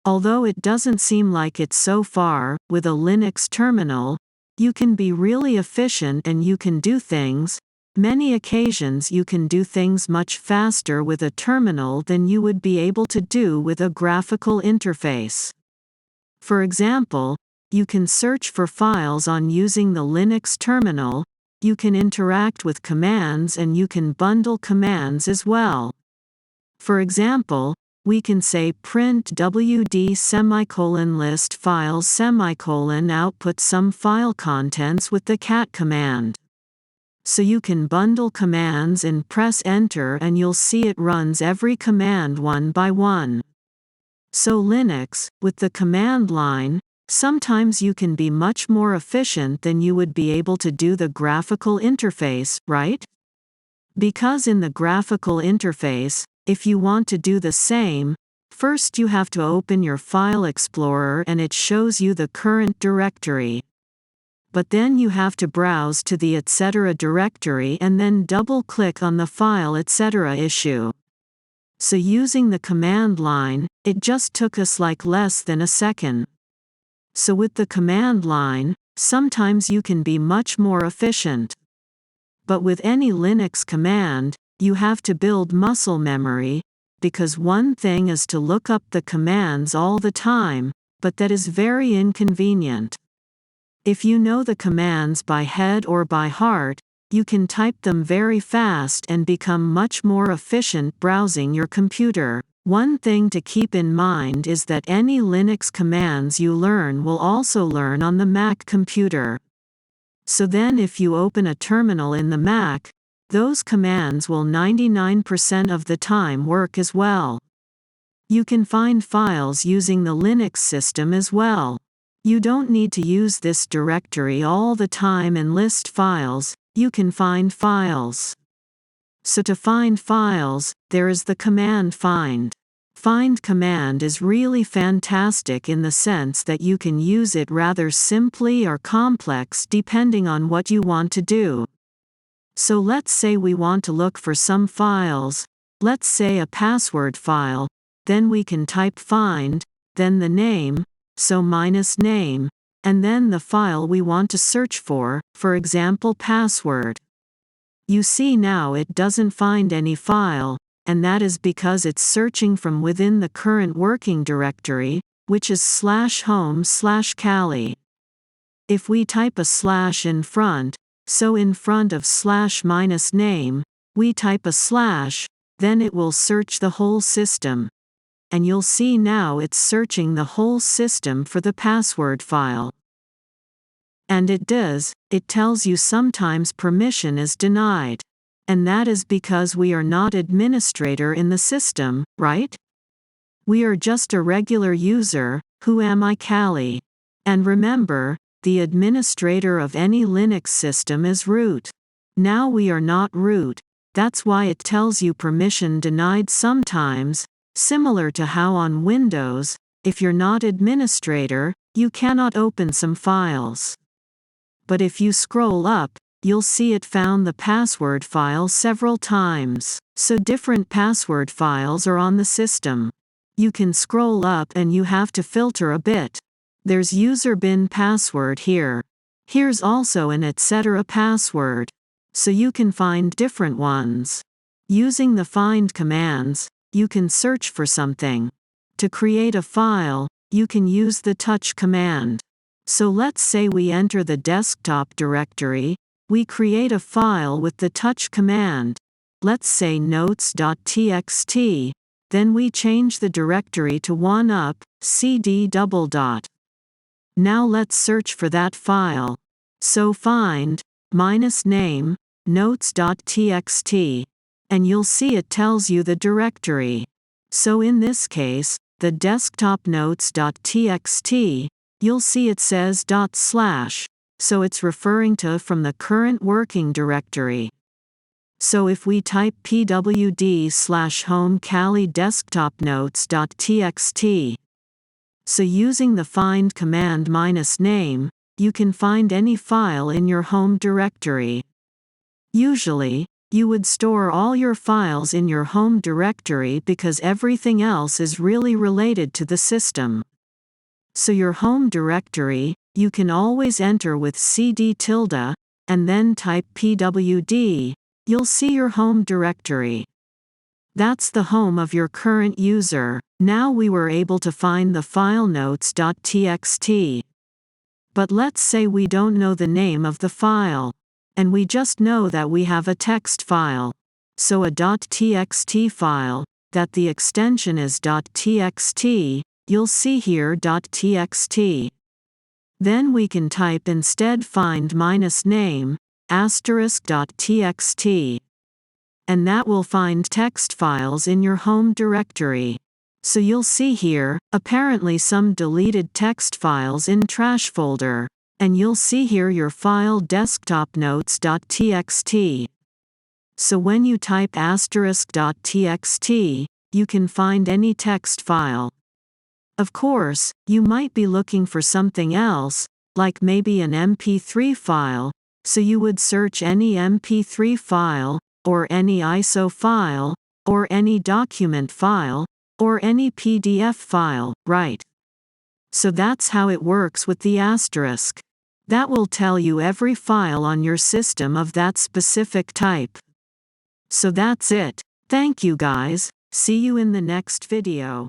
Although it doesn't seem like it so far, with a Linux terminal, you can be really efficient and you can do things. Many occasions you can do things much faster with a terminal than you would be able to do with a graphical interface. For example, you can search for files on using the Linux terminal, you can interact with commands and you can bundle commands as well. For example, we can say print wd list files output some file contents with the cat command. So you can bundle commands and press enter and you'll see it runs every command one by one. So Linux, with the command line, sometimes you can be much more efficient than you would be able to do the graphical interface, right? Because in the graphical interface, if you want to do the same, first you have to open your File Explorer and it shows you the current directory. But then you have to browse to the etc. directory and then double-click on the file etc. issue. So using the command line, it just took us like less than a second. So with the command line, sometimes you can be much more efficient. But with any Linux command, you have to build muscle memory, because one thing is to look up the commands all the time, but that is very inconvenient. If you know the commands by head or by heart, you can type them very fast and become much more efficient browsing your computer. One thing to keep in mind is that any Linux commands you learn will also learn on the Mac computer. So then if you open a terminal in the Mac, those commands will 99% of the time work as well. You can find files using the Linux system as well. You don't need to use this directory all the time and list files, you can find files. So to find files, there is the command find. Find command is really fantastic in the sense that you can use it rather simply or complex depending on what you want to do. So let's say we want to look for some files, let's say a password file, then we can type find, then the name, so -name, and then the file we want to search for example password. You see now it doesn't find any file, and that is because it's searching from within the current working directory, which is /home/Kali. If we type a slash in front, so in front of /-name, we type a slash, then it will search the whole system. And you'll see now it's searching the whole system for the password file. And it does, it tells you sometimes permission is denied. And that is because we are not administrator in the system, right? We are just a regular user, who am I Kali? And remember, the administrator of any Linux system is root. Now we are not root, that's why it tells you permission denied sometimes, similar to how on Windows, if you're not administrator, you cannot open some files. But if you scroll up, you'll see it found the password file several times. So different password files are on the system. You can scroll up and you have to filter a bit. There's user bin password here. Here's also an etc. password. So you can find different ones. Using the find commands, you can search for something. To create a file, you can use the touch command. So let's say we enter the desktop directory, we create a file with the touch command. Let's say notes.txt, then we change the directory to 1up, cd /. Now let's search for that file. So find, -name, notes.txt, and you'll see it tells you the directory. So in this case, the desktop notes.txt, you'll see it says /, so it's referring to from the current working directory. So if we type pwd/home Kali desktop notes.txt, so using the find command -name, you can find any file in your home directory. Usually, You would store all your files in your home directory because everything else is really related to the system. So your home directory, you can always enter with cd tilde, and then type pwd, you'll see your home directory. That's the home of your current user. Now we were able to find the file notes.txt. But let's say we don't know the name of the file. And we just know that we have a text file. So a .txt file, that the extension is .txt, you'll see here .txt. Then we can type instead find -name, *.txt. And that will find text files in your home directory. So you'll see here, apparently some deleted text files in trash folder. And you'll see here your file desktop notes.txt. So when you type *.txt, you can find any text file. Of course, you might be looking for something else, like maybe an MP3 file, so you would search any MP3 file, or any ISO file, or any document file, or any PDF file, right? So that's how it works with the asterisk. That will tell you every file on your system of that specific type. So that's it. Thank you guys. See you in the next video.